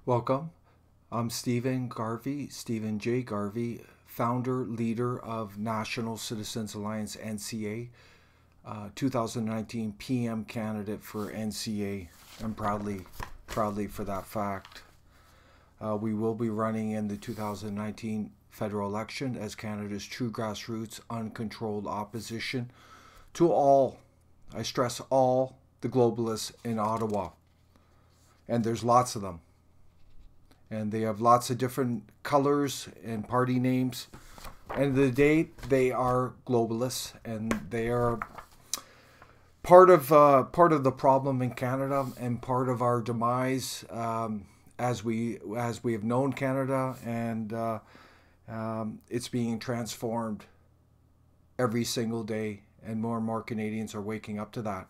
Welcome. I'm Stephen Stephen J Garvey, founder, leader of National Citizens Alliance NCA, 2019 PM candidate for NCA. I'm proudly for that fact. We will be running in the 2019 federal election as Canada's true grassroots, uncontrolled opposition to all, I stress all, the globalists in Ottawa. And there's lots of them. And they have lots of different colors and party names. End of the day, they are globalists, and they are part of the problem in Canada and part of our demise as we have known Canada, and it's being transformed every single day, and more Canadians are waking up to that.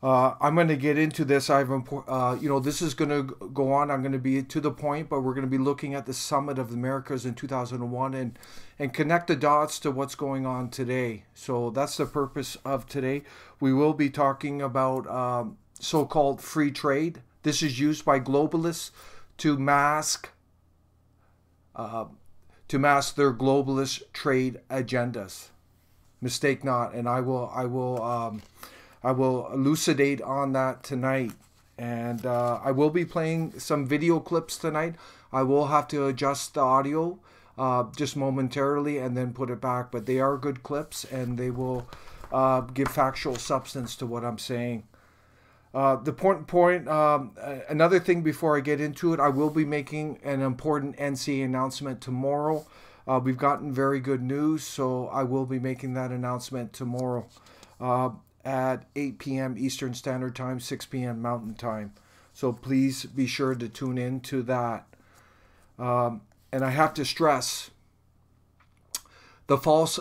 I'm going to get into this. This is going to go on. I'm going to be to the point, but we're going to be looking at the Summit of the Americas in 2001 and connect the dots to what's going on today. So that's the purpose of today. We will be talking about so-called free trade. This is used by globalists to mask their globalist trade agendas. Mistake not, and I will elucidate on that tonight, and I will be playing some video clips tonight. I will have to adjust the audio just momentarily and then put it back, but they are good clips, and they will give factual substance to what I'm saying. Another thing before I get into it, I will be making an important NCA announcement tomorrow. We've gotten very good news, so I will be making that announcement tomorrow at 8 p.m. Eastern Standard Time, 6 p.m. Mountain Time. So please be sure to tune in to that. And I have to stress, the false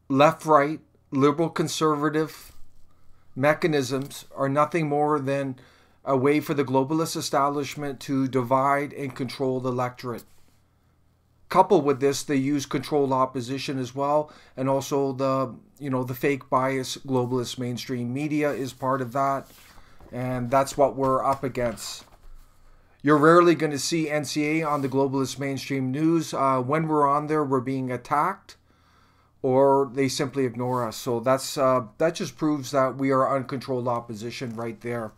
left-right, liberal-conservative mechanisms are nothing more than a way for the globalist establishment to divide and control the electorate. Coupled with this, they use controlled opposition as well, and also the fake bias globalist mainstream media is part of that, and that's what we're up against. You're rarely going to see NCA on the globalist mainstream news. When we're on there, we're being attacked, or they simply ignore us. So that just proves that we are uncontrolled opposition right there.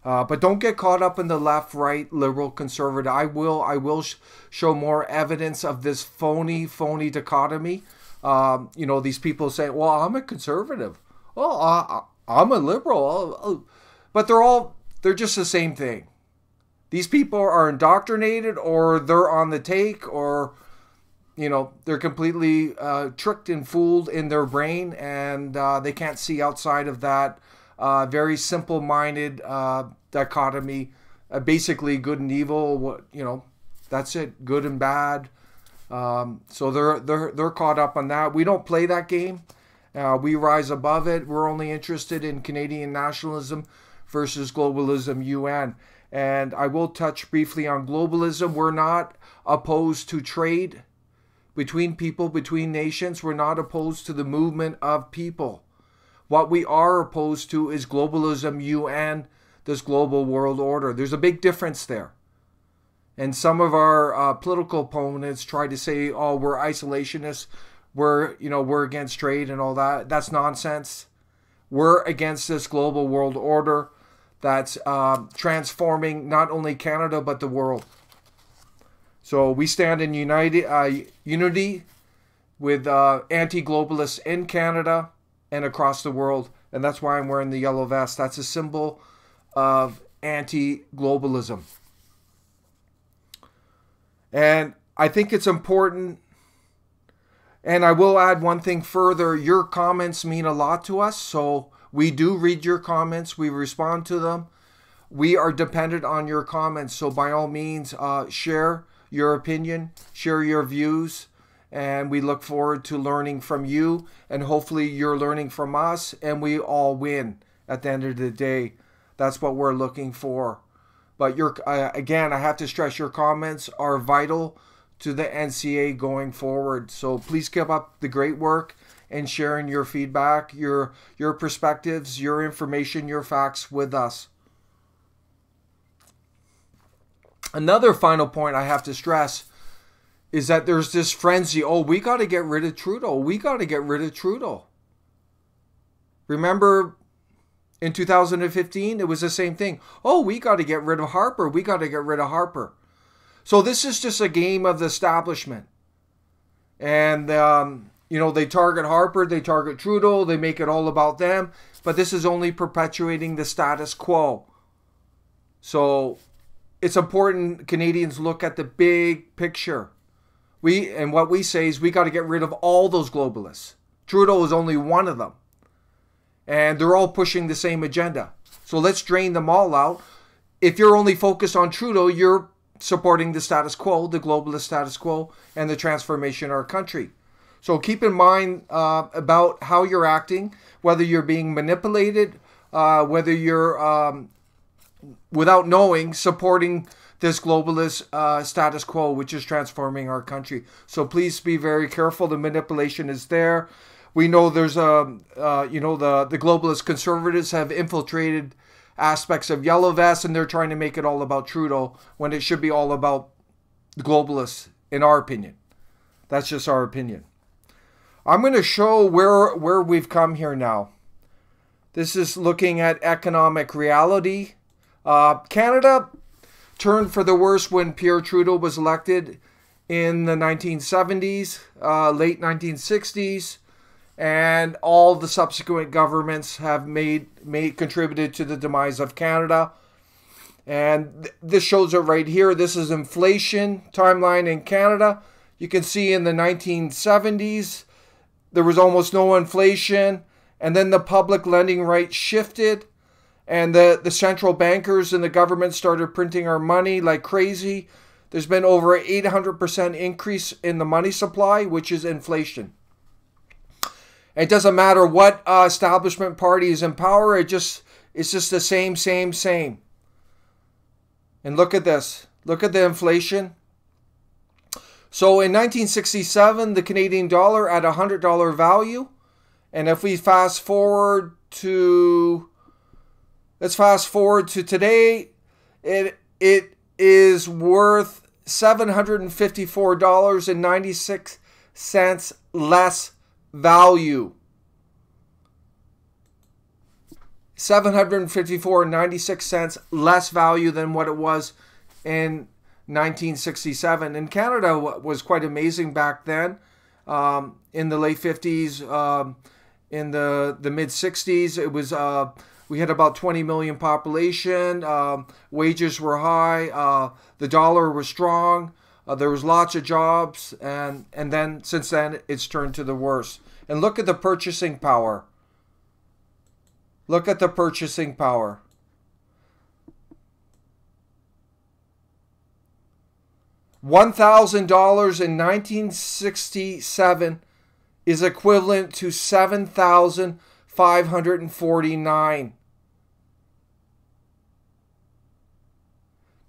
But don't get caught up in the left, right, liberal, conservative. I will show more evidence of this phony dichotomy. These people say, well, I'm a conservative. Well, I'm a liberal. But they're just the same thing. These people are indoctrinated, or they're on the take, or, they're completely tricked and fooled in their brain, and they can't see outside of that very simple-minded dichotomy, basically good and evil. That's it, good and bad. So they're caught up on that. We don't play that game. We rise above it. We're only interested in Canadian nationalism versus globalism UN. And I will touch briefly on globalism. We're not opposed to trade between people, between nations. We're not opposed to the movement of people. What we are opposed to is globalism, UN, this global world order. There's a big difference there. And some of our political opponents try to say, oh, we're isolationists, we're against trade and all that. That's nonsense. We're against this global world order that's transforming not only Canada, but the world. So we stand in unity with anti-globalists in Canada and across the world, and that's why I'm wearing the yellow vest. That's a symbol of anti-globalism. And I think it's important, and I will add one thing further. Your comments mean a lot to us, so we do read your comments. We respond to them. We are dependent on your comments, so by all means, share your opinion, share your views, and we look forward to learning from you, and hopefully you're learning from us, and we all win at the end of the day. That's what we're looking for. But again, I have to stress, your comments are vital to the NCA going forward. So please keep up the great work and sharing your feedback, your perspectives, your information, your facts with us. Another final point I have to stress is that there's this frenzy. Oh, we got to get rid of Trudeau. We got to get rid of Trudeau. Remember in 2015, it was the same thing. Oh, we got to get rid of Harper. We got to get rid of Harper. So this is just a game of the establishment. And, they target Harper, they target Trudeau, they make it all about them. But this is only perpetuating the status quo. So it's important Canadians look at the big picture. And what we say is we got to get rid of all those globalists. Trudeau is only one of them. And they're all pushing the same agenda. So let's drain them all out. If you're only focused on Trudeau, you're supporting the status quo, the globalist status quo, and the transformation of our country. So keep in mind about how you're acting, whether you're being manipulated, whether you're, without knowing, supporting this globalist status quo, which is transforming our country. So please be very careful. The manipulation is there. We know there's the globalist conservatives have infiltrated aspects of Yellow Vest, and they're trying to make it all about Trudeau when it should be all about the globalists, in our opinion. That's just our opinion. I'm going to show where we've come here now. This is looking at economic reality. Canada turned for the worse when Pierre Trudeau was elected in the 1970s, late 1960s. And all the subsequent governments have contributed to the demise of Canada. And this shows it right here. This is inflation timeline in Canada. You can see in the 1970s, there was almost no inflation. And then the public lending rate shifted. And the central bankers and the government started printing our money like crazy. There's been over an 800% increase in the money supply, which is inflation. It doesn't matter what establishment party is in power. It's just the same. And look at this. Look at the inflation. So in 1967, the Canadian dollar at $100 value. And if we let's fast forward to today, it is worth $754.96 less value. $754.96 less value than what it was in 1967. And Canada was quite amazing back then. In the late 50s, in the mid 60s, it was we had about 20 million population. Wages were high. The dollar was strong. There was lots of jobs, and then since then it's turned to the worse. And look at the purchasing power. Look at the purchasing power. $1,000 in 1967 is equivalent to $7,549.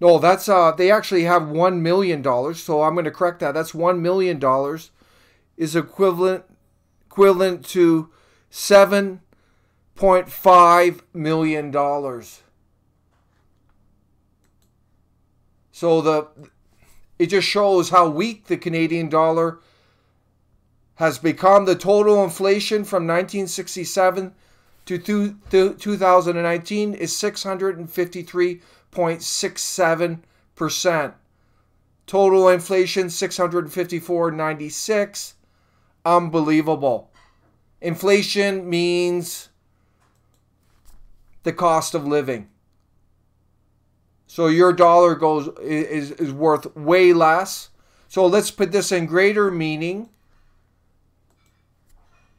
No, that's they actually have $1 million, so I'm going to correct that. That's $1 million is equivalent to $7.5 million. So it just shows how weak the Canadian dollar has become. The total inflation from 1967 to 2019 is 653.67%. Total inflation 654.96. Unbelievable. Inflation means the cost of living. So your dollar is worth way less. So let's put this in greater meaning.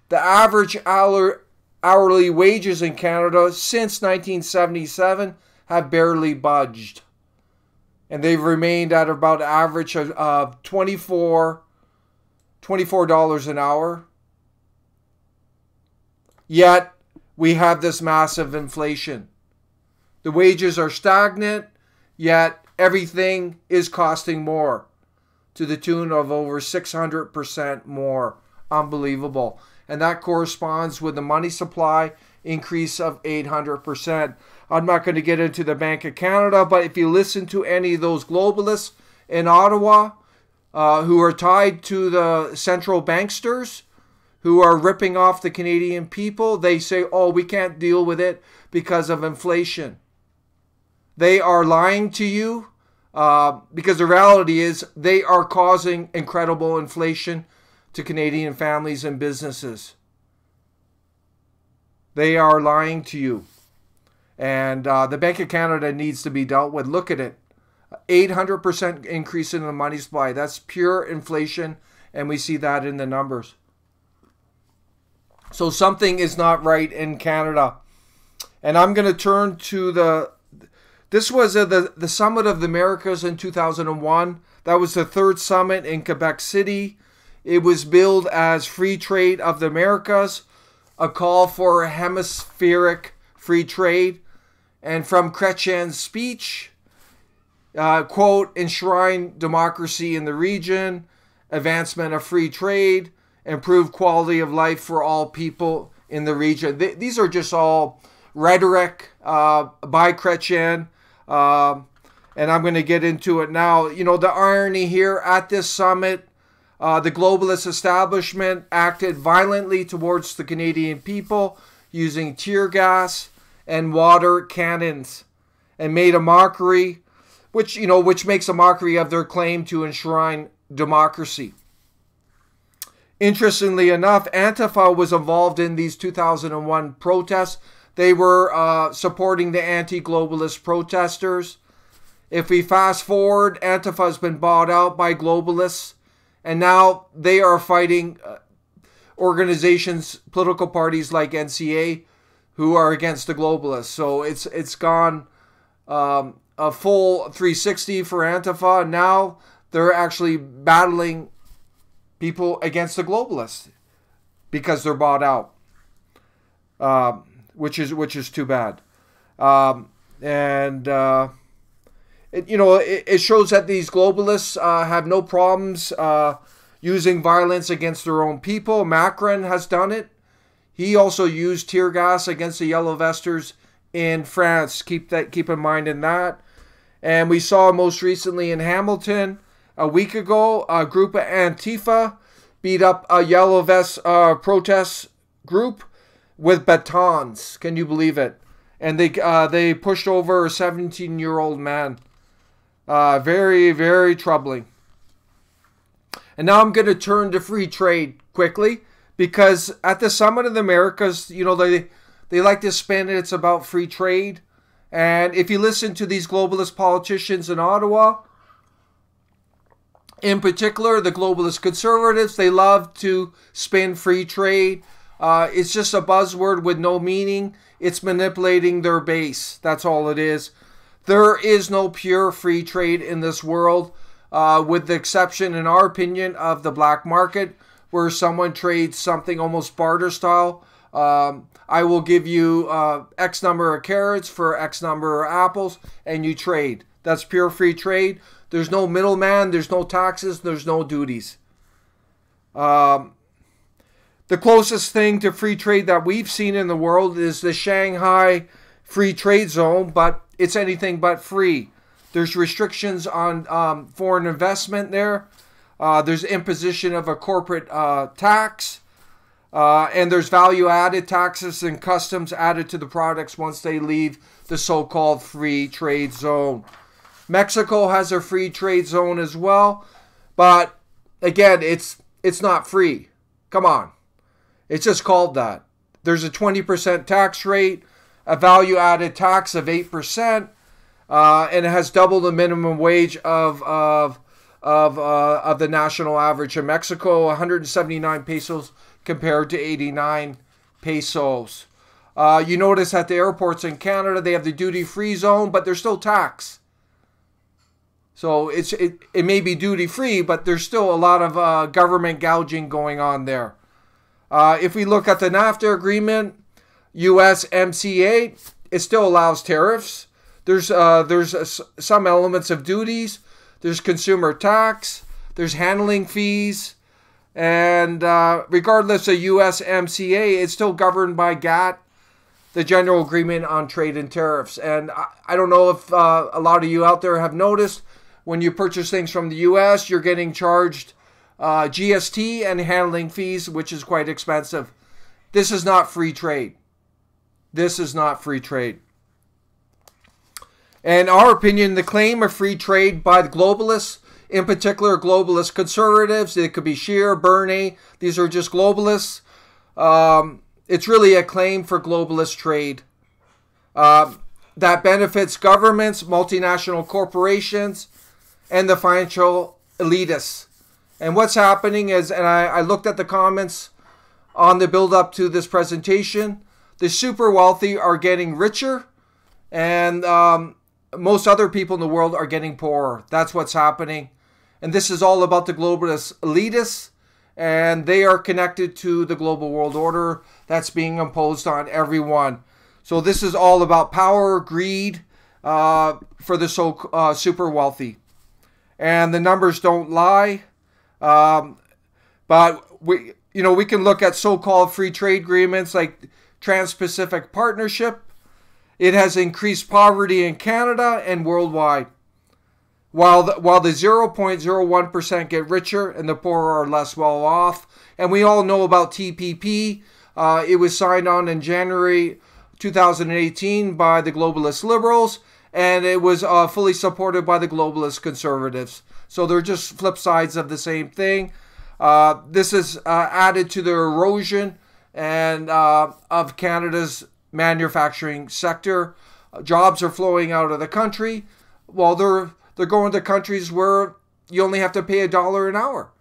The average hourly wages in Canada since 1977 have barely budged. And they've remained at about an average of $24 an hour. Yet we have this massive inflation. The wages are stagnant, yet everything is costing more, to the tune of over 600% more. Unbelievable. And that corresponds with the money supply increase of 800%. I'm not going to get into the Bank of Canada, but if you listen to any of those globalists in Ottawa who are tied to the central banksters, who are ripping off the Canadian people, they say, oh, we can't deal with it because of inflation. They are lying to you because the reality is they are causing incredible inflation to Canadian families and businesses. They are lying to you. And the Bank of Canada needs to be dealt with. Look at it. 800% increase in the money supply. That's pure inflation, and we see that in the numbers. So something is not right in Canada. And I'm going to turn to this was the Summit of the Americas in 2001. That was the third summit in Quebec City. It was billed as Free Trade of the Americas, a call for hemispheric free trade. And from Chrétien's speech, quote, enshrine democracy in the region, advancement of free trade, improve quality of life for all people in the region. These are just all rhetoric by Chrétien, and I'm going to get into it now. You know, the irony here at this summit, the globalist establishment acted violently towards the Canadian people using tear gas and water cannons and made a mockery, which makes a mockery of their claim to enshrine democracy. Interestingly enough, Antifa was involved in these 2001 protests. They were supporting the anti-globalist protesters. If we fast forward, Antifa has been bought out by globalists, and now they are fighting organizations, political parties like NCA, who are against the globalists. So it's gone a full 360 for Antifa. Now they're actually battling people against the globalists because they're bought out, which is too bad. It shows that these globalists have no problems using violence against their own people. Macron has done it. He also used tear gas against the yellow vesters in France. Keep in mind in that. And we saw most recently in Hamilton a week ago, a group of Antifa beat up a yellow vest protest group with batons. Can you believe it? And they pushed over a 17-year-old man. Very, very troubling. And now I'm going to turn to free trade quickly, because at the Summit of the Americas, you know, they like to spin it. It's about free trade. And if you listen to these globalist politicians in Ottawa, in particular, the globalist conservatives, they love to spin free trade. It's just a buzzword with no meaning. It's manipulating their base. That's all it is. There is no pure free trade in this world, with the exception, in our opinion, of the black market, where someone trades something almost barter style. I will give you X number of carrots for X number of apples, and you trade. That's pure free trade. There's no middleman, there's no taxes, there's no duties. The closest thing to free trade that we've seen in the world is the Shanghai Free Trade Zone, but it's anything but free. There's restrictions on foreign investment there. There's imposition of a corporate tax. And there's value-added taxes and customs added to the products once they leave the so-called free trade zone. Mexico has a free trade zone as well, but again, it's not free. Come on. It's just called that. There's a 20% tax rate, a value-added tax of 8%, and it has double the minimum wage of the national average in Mexico, 179 pesos compared to 89 pesos. You notice at the airports in Canada, they have the duty-free zone, but there's still tax. So it may be duty-free, but there's still a lot of government gouging going on there. If we look at the NAFTA agreement, USMCA, it still allows tariffs. There's some elements of duties. There's consumer tax. There's handling fees. And regardless of USMCA, it's still governed by GATT. the general agreement on trade and tariffs. And I don't know if a lot of you out there have noticed, when you purchase things from the U.S., you're getting charged GST and handling fees, which is quite expensive. This is not free trade. This is not free trade. In our opinion, the claim of free trade by the globalists, in particular globalist conservatives, it could be Scheer, Bernie, these are just globalists. It's really a claim for globalist trade that benefits governments, multinational corporations, and the financial elitists. And what's happening is, and I looked at the comments on the build up to this presentation, the super wealthy are getting richer, and most other people in the world are getting poorer. That's what's happening. And this is all about the globalist elitists, and they are connected to the global world order that's being imposed on everyone. So this is all about power, greed for the super wealthy. And the numbers don't lie. But we can look at so-called free trade agreements like Trans-Pacific Partnership. It has increased poverty in Canada and worldwide. While the 0.01% get richer and the poor are less well off. And we all know about TPP. It was signed on in January 2018 by the globalist liberals, and it was fully supported by the globalist conservatives. So they're just flip sides of the same thing. This is added to the erosion and of Canada's manufacturing sector. Jobs are flowing out of the country. Well, they're going to countries where you only have to pay $1 an hour.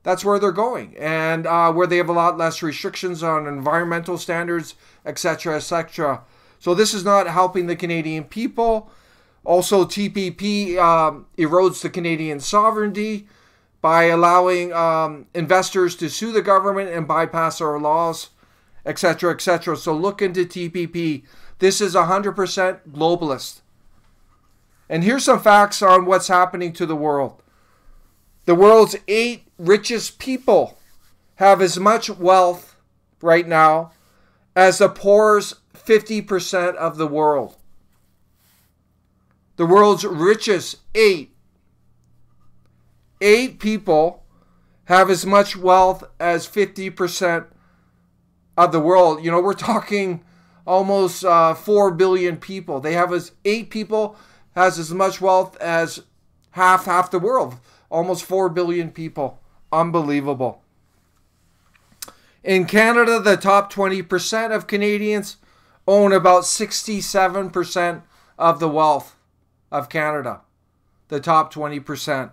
That's where they're going, and where they have a lot less restrictions on environmental standards, etc., etc. So this is not helping the Canadian people. Also, TPP erodes the Canadian sovereignty by allowing investors to sue the government and bypass our laws, etc., etc. So look into TPP. This is 100% globalist. And here's some facts on what's happening to the world. The world's 8 richest people have as much wealth right now as the poorest 50% of the world. The world's richest 8 people have as much wealth as 50% of the world. You know, we're talking almost 4 billion people. They have 8 people has as much wealth as half the world. Almost 4 billion people. Unbelievable. In Canada, the top 20% of Canadians own about 67% of the wealth of Canada. The top 20%.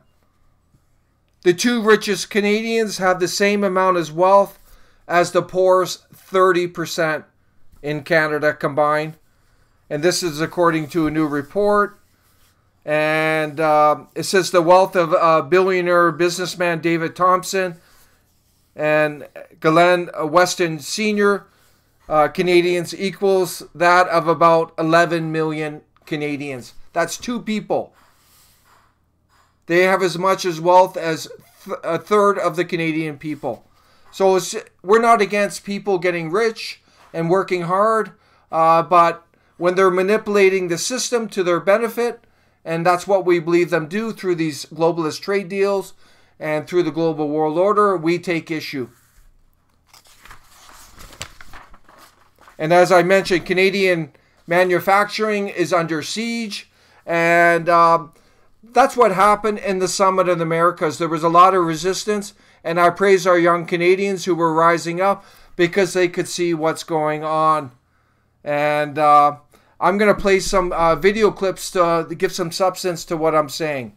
The 2 richest Canadians have the same amount as wealth as the poorest 30% in Canada combined. And this is according to a new report. And it says the wealth of billionaire businessman David Thompson and Glenn Weston Sr. Canadians equals that of about 11 million Canadians. That's 2 people. They have as much as wealth as a third of the Canadian people. So we're not against people getting rich and working hard, but when they're manipulating the system to their benefit, and that's what we believe them do through these globalist trade deals and through the global world order, we take issue. And as I mentioned, Canadian manufacturing is under siege, and that's what happened in the Summit of the Americas. There was a lot of resistance, and I praise our young Canadians who were rising up because they could see what's going on. And I'm going to play some video clips to give some substance to what I'm saying.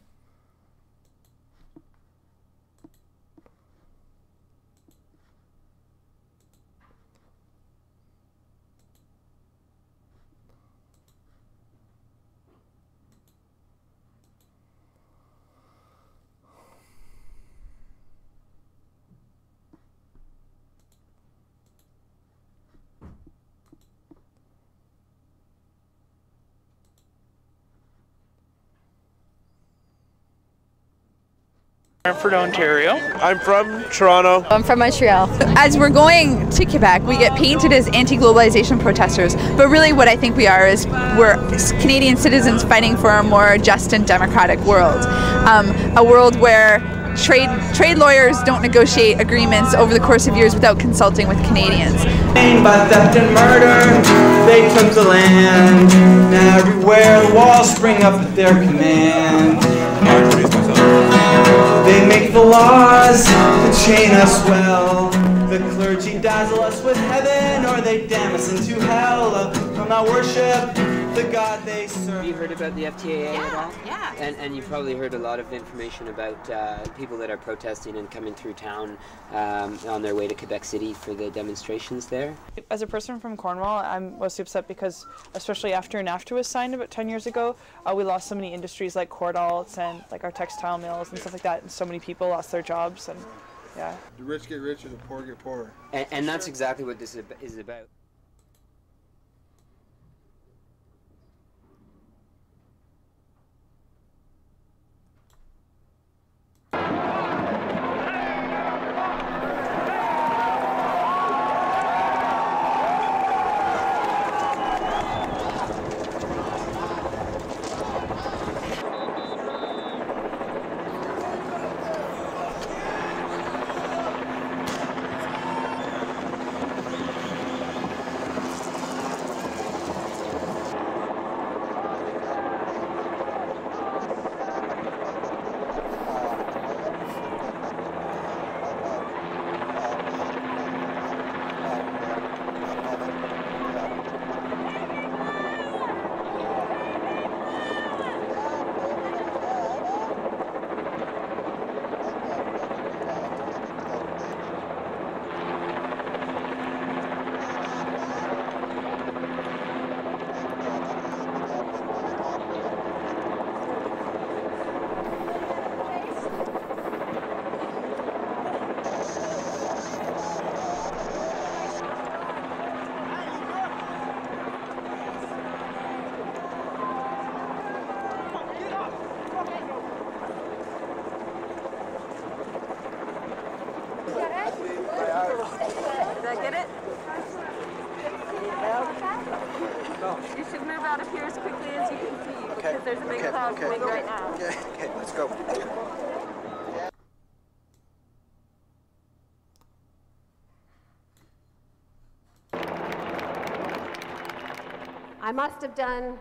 Brantford, Ontario. I'm from Toronto. I'm from Montreal. As we're going to Quebec, we get painted as anti-globalization protesters, but really what I think we are is we're Canadian citizens fighting for a more just and democratic world. A world where trade lawyers don't negotiate agreements over the course of years without consulting with Canadians. By theft and murder, they took the land. Now everywhere the walls spring up at their command. They make the laws that chain us well. The clergy dazzle us with heaven, or they damn us into hell. Will not worship the God they serve. Have you heard about the FTAA at all? Yeah. And you've probably heard a lot of information about people that are protesting and coming through town on their way to Quebec City for the demonstrations there. As a person from Cornwall, I'm mostly upset because, especially after NAFTA was signed about 10 years ago, we lost so many industries like Cordalts and like our textile mills and stuff like that, and so many people lost their jobs. And yeah. The rich get richer, the poor get poorer. And that's exactly what this is about. Did I get it? You should move out of here as quickly as you can see, because there's a big cloud coming right now. Okay, let's go. I must have done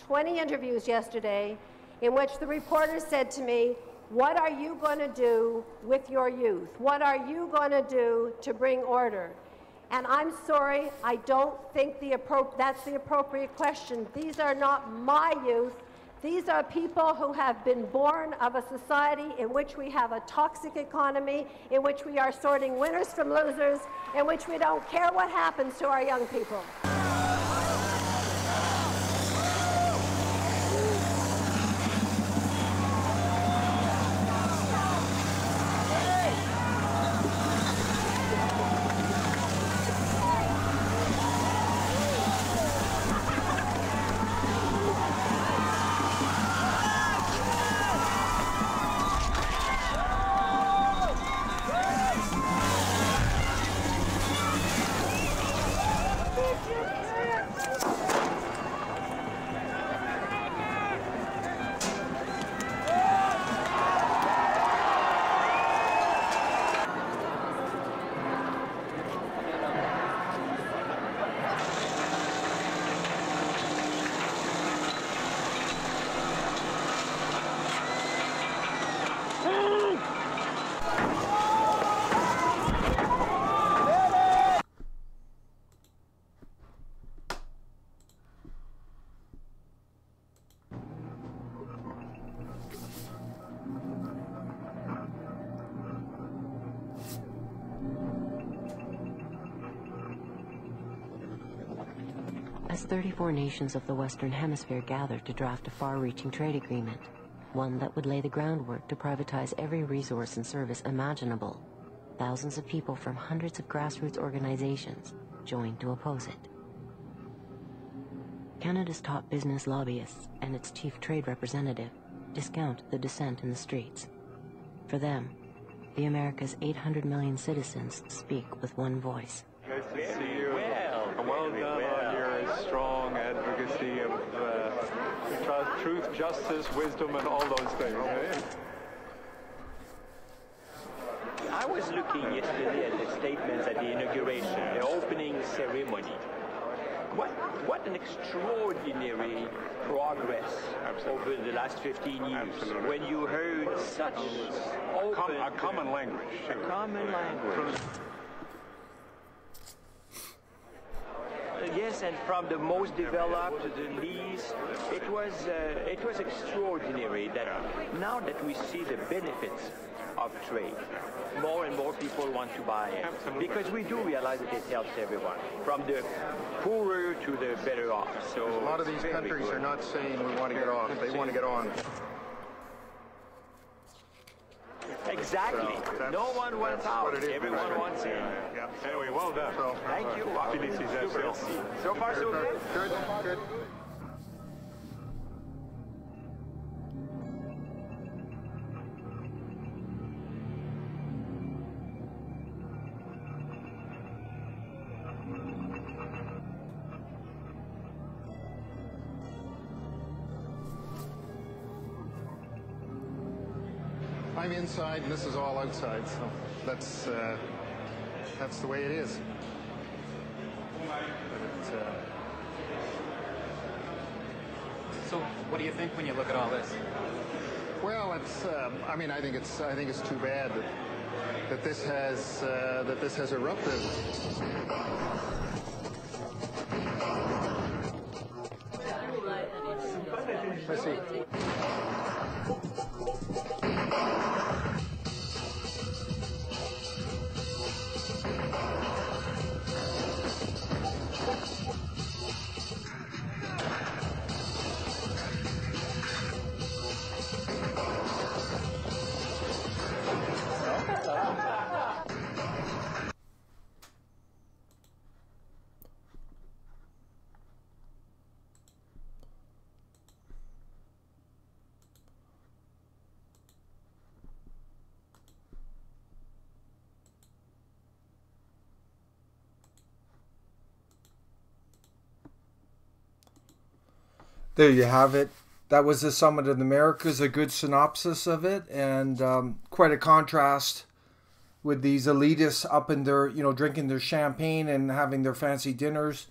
20 interviews yesterday in which the reporters said to me, what are you going to do with your youth? What are you going to do to bring order? And I'm sorry, I don't think that's the appropriate question. These are not my youth. These are people who have been born of a society in which we have a toxic economy, in which we are sorting winners from losers, in which we don't care what happens to our young people. As 34 nations of the Western Hemisphere gathered to draft a far-reaching trade agreement, one that would lay the groundwork to privatize every resource and service imaginable, thousands of people from hundreds of grassroots organizations joined to oppose it. Canada's top business lobbyists and its chief trade representative discount the dissent in the streets. For them, the America's 800 million citizens speak with one voice. Nice to see you. Well done on your strong advocacy of truth, justice, wisdom, and all those things. Eh? I was looking yesterday at the statements at the inauguration, the opening ceremony. What an extraordinary progress over the last 15 years. Absolutely. When you heard such open... A common language. A common language. Yes, and from the most developed to the least, it was extraordinary that now that we see the benefits of trade, more and more people want to buy it. Absolutely. Because we do realize that it helps everyone, from the poorer to the better off. So a lot of these countries are not saying we want to get off, they want to get on. Exactly. So no one wants out. Everyone wants in. Yeah. Anyway, well done. So, thank you. Super. So far, so good. Good. I'm inside and this is all outside, so that's the way it is. So, what do you think when you look at all this? Well, it's. I mean, I think it's too bad that this has erupted. Let's see. There you have it. That was the Summit of the Americas, a good synopsis of it, and quite a contrast with these elitists up in their, drinking their champagne and having their fancy dinners,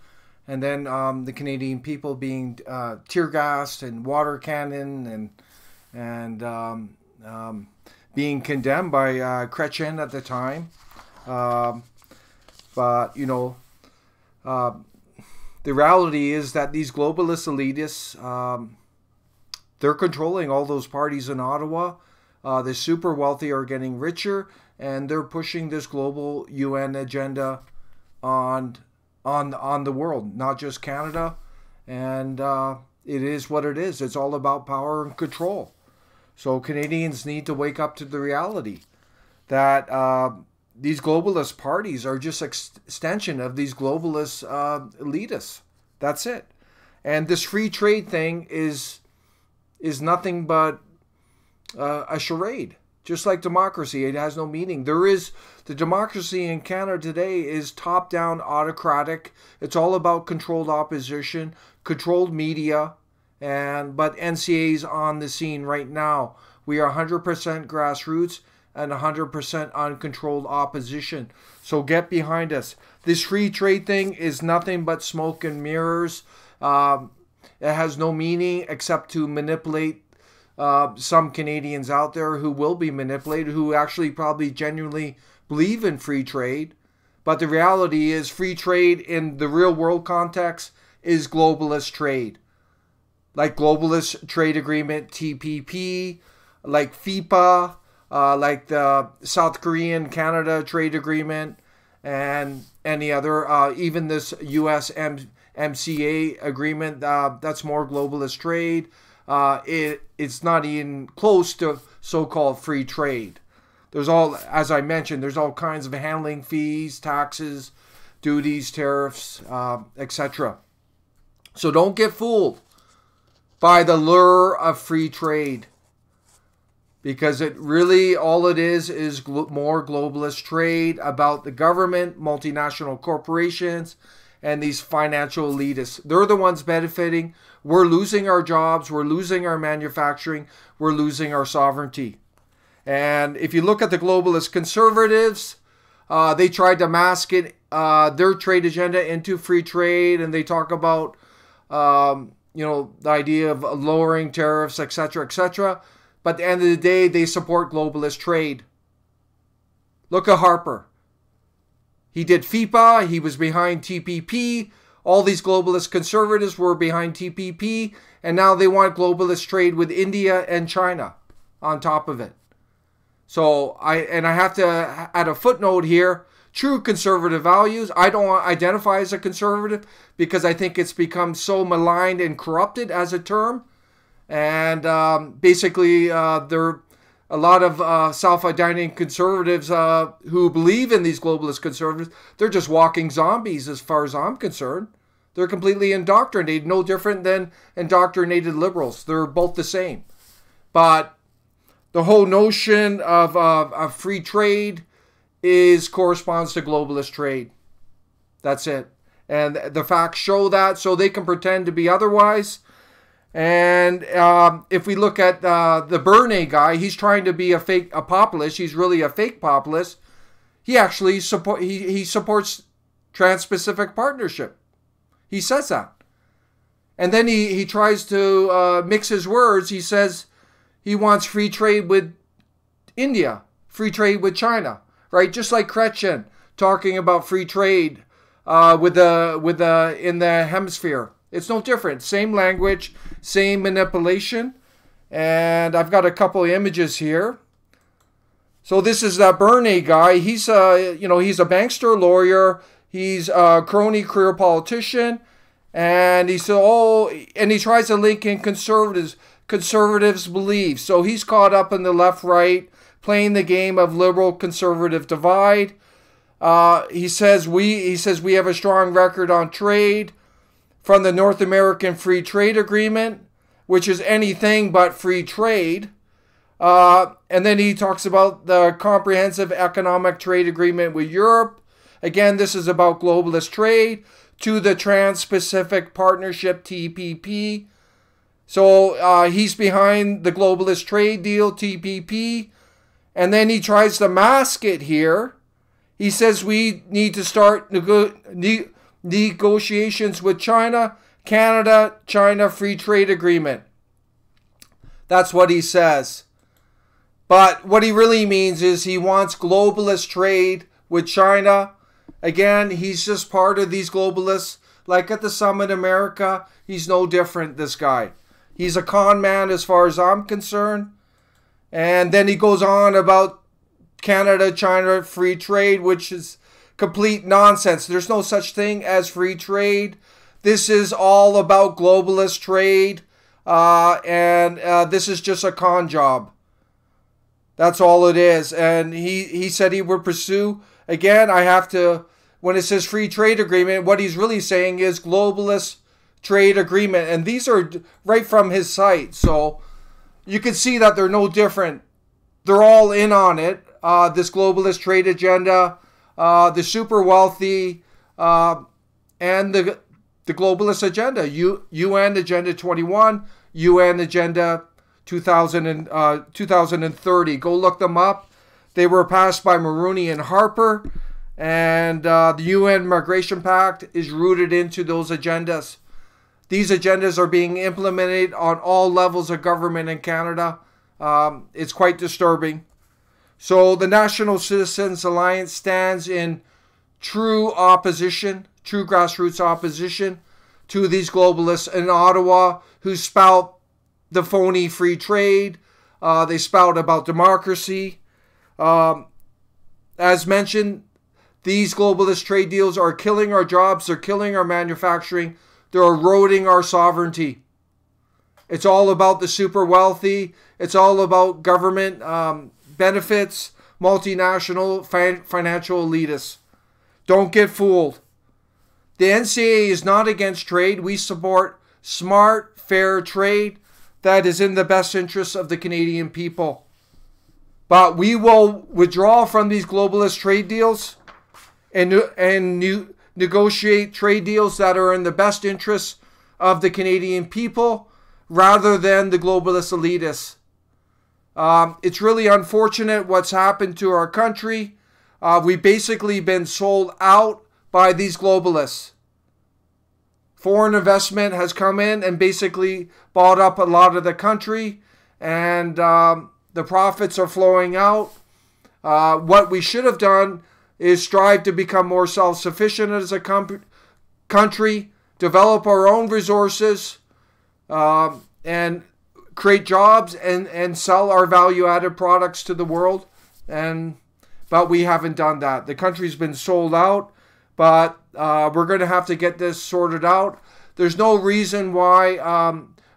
and then the Canadian people being tear gassed and water cannon and being condemned by Chrétien at the time. But the reality is that these globalist elitists, they're controlling all those parties in Ottawa. The super wealthy are getting richer, and they're pushing this global UN agenda on the world, not just Canada. And it is what it is. It's all about power and control. So Canadians need to wake up to the reality that these globalist parties are just extension of these globalist elitists. That's it. And this free trade thing is nothing but a charade. Just like democracy, it has no meaning. The democracy in Canada today is top-down autocratic. It's all about controlled opposition, controlled media, but NCA's on the scene right now. We are 100% grassroots and 100% uncontrolled opposition. So get behind us. This free trade thing is nothing but smoke and mirrors. It has no meaning except to manipulate some Canadians out there who will be manipulated, who actually probably genuinely believe in free trade. But the reality is free trade in the real world context is globalist trade. Like globalist trade agreement, TPP, like FIPA, like the South Korean Canada trade agreement, and any other, even this US MCA agreement, that's more globalist trade. It's not even close to so-called free trade. There's as I mentioned, there's all kinds of handling fees, taxes, duties, tariffs, etc. So don't get fooled by the lure of free trade. because it really, all it is more globalist trade about the government, multinational corporations, and these financial elitists. They're the ones benefiting. We're losing our jobs. We're losing our manufacturing. We're losing our sovereignty. And if you look at the globalist conservatives, they tried to mask it, their trade agenda into free trade, and they talk about, the idea of lowering tariffs, etc., etc. But at the end of the day, they support globalist trade. Look at Harper. He did FIPA. He was behind TPP. All these globalist conservatives were behind TPP. And now they want globalist trade with India and China on top of it. So I have to add a footnote here. True conservative values. I don't identify as a conservative because I think it's become so maligned and corrupted as a term. And basically, there are a lot of self-identifying conservatives who believe in these globalist conservatives. They're just walking zombies as far as I'm concerned. They're completely indoctrinated, no different than indoctrinated liberals. They're both the same. But the whole notion of free trade corresponds to globalist trade. That's it. And the facts show that, so they can pretend to be otherwise. And if we look at the Bernie guy, he's trying to be a populist. He's really a fake populist. He actually supports Trans-Pacific Partnership. He says that. And then he tries to mix his words. He says he wants free trade with India, free trade with China, right? Just like Chrétien talking about free trade in the hemisphere. It's no different. Same language, same manipulation. And I've got a couple of images here. So this is that Bernie guy. He's he's a bankster lawyer. He's a crony career politician. And he tries to link in conservatives' beliefs. So he's caught up in the left-right, playing the game of liberal-conservative divide. He says we have a strong record on trade from the North American Free Trade Agreement, which is anything but free trade. And then he talks about the Comprehensive Economic Trade Agreement with Europe. Again, this is about globalist trade, to the Trans-Pacific Partnership, TPP. So he's behind the globalist trade deal, TPP. And then he tries to mask it here. He says we need to start negotiations with China, Canada, China Free Trade Agreement. That's what he says. But what he really means is he wants globalist trade with China. Again, he's just part of these globalists. Like at the Summit America, he's no different, this guy. He's a con man as far as I'm concerned. And then he goes on about Canada, China, free trade, which is complete nonsense. There's no such thing as free trade. This is all about globalist trade. And this is just a con job. That's all it is. And he said he would pursue. Again, I have to, when it says free trade agreement, what he's really saying is globalist trade agreement. And these are right from his site. So you can see that they're no different. They're all in on it. This globalist trade agenda, the super wealthy, and the globalist agenda. UN Agenda 21, UN Agenda 2030. Go look them up. They were passed by Maroney and Harper, and the UN Migration Pact is rooted into those agendas. These agendas are being implemented on all levels of government in Canada. It's quite disturbing. So the National Citizens Alliance stands in true opposition, true grassroots opposition to these globalists in Ottawa who spout the phony free trade. They spout about democracy. As mentioned, these globalist trade deals are killing our jobs. They're killing our manufacturing. They're eroding our sovereignty. It's all about the super wealthy. It's all about government benefits, multinational financial elitists. Don't get fooled. The NCA is not against trade. We support smart, fair trade that is in the best interests of the Canadian people. But we will withdraw from these globalist trade deals and negotiate trade deals that are in the best interests of the Canadian people rather than the globalist elitists. It's really unfortunate what's happened to our country. We've basically been sold out by these globalists. Foreign investment has come in and basically bought up a lot of the country, and the profits are flowing out. What we should have done is strive to become more self-sufficient as a country, develop our own resources, and create jobs and sell our value-added products to the world. But we haven't done that. The country's been sold out, but we're going to have to get this sorted out. There's no reason why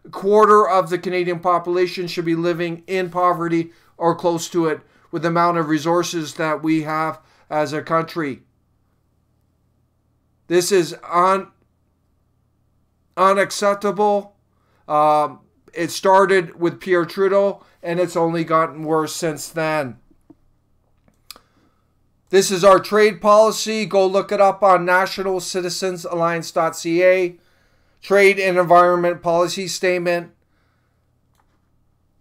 a quarter of the Canadian population should be living in poverty or close to it with the amount of resources that we have as a country. This is unacceptable. It started with Pierre Trudeau, and it's only gotten worse since then. This is our trade policy. Go look it up on nationalcitizensalliance.ca. Trade and Environment Policy Statement.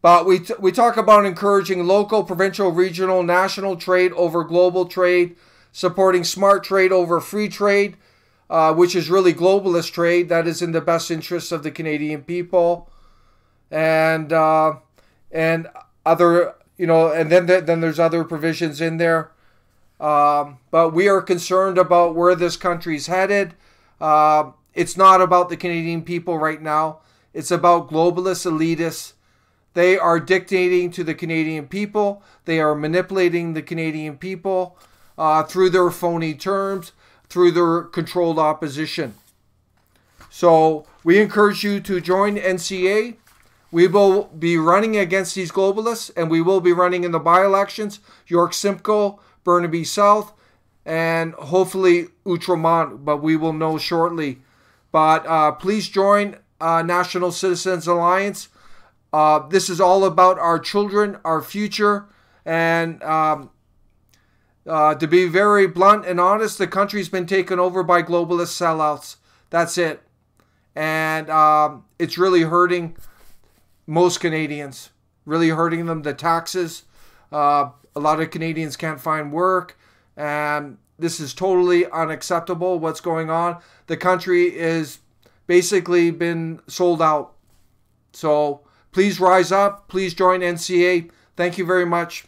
But we talk about encouraging local, provincial, regional, national trade over global trade, supporting smart trade over free trade, which is really globalist trade that is in the best interests of the Canadian people, and other, and then there's other provisions in there. But we are concerned about where this country's headed. It's not about the Canadian people right now. It's about globalist elitists. They are dictating to the Canadian people. They are manipulating the Canadian people through their phony terms, through their controlled opposition. So we encourage you to join NCA. We will be running against these globalists, and we will be running in the by-elections, York Simcoe, Burnaby South, and hopefully Outremont, but we will know shortly. But please join National Citizens Alliance. This is all about our children, our future, and to be very blunt and honest, the country's been taken over by globalist sellouts. That's it. And it's really hurting most Canadians, really hurting them. The taxes, a lot of Canadians can't find work, and this is totally unacceptable what's going on. The country is basically been sold out. So please rise up. Please join NCA. Thank you very much.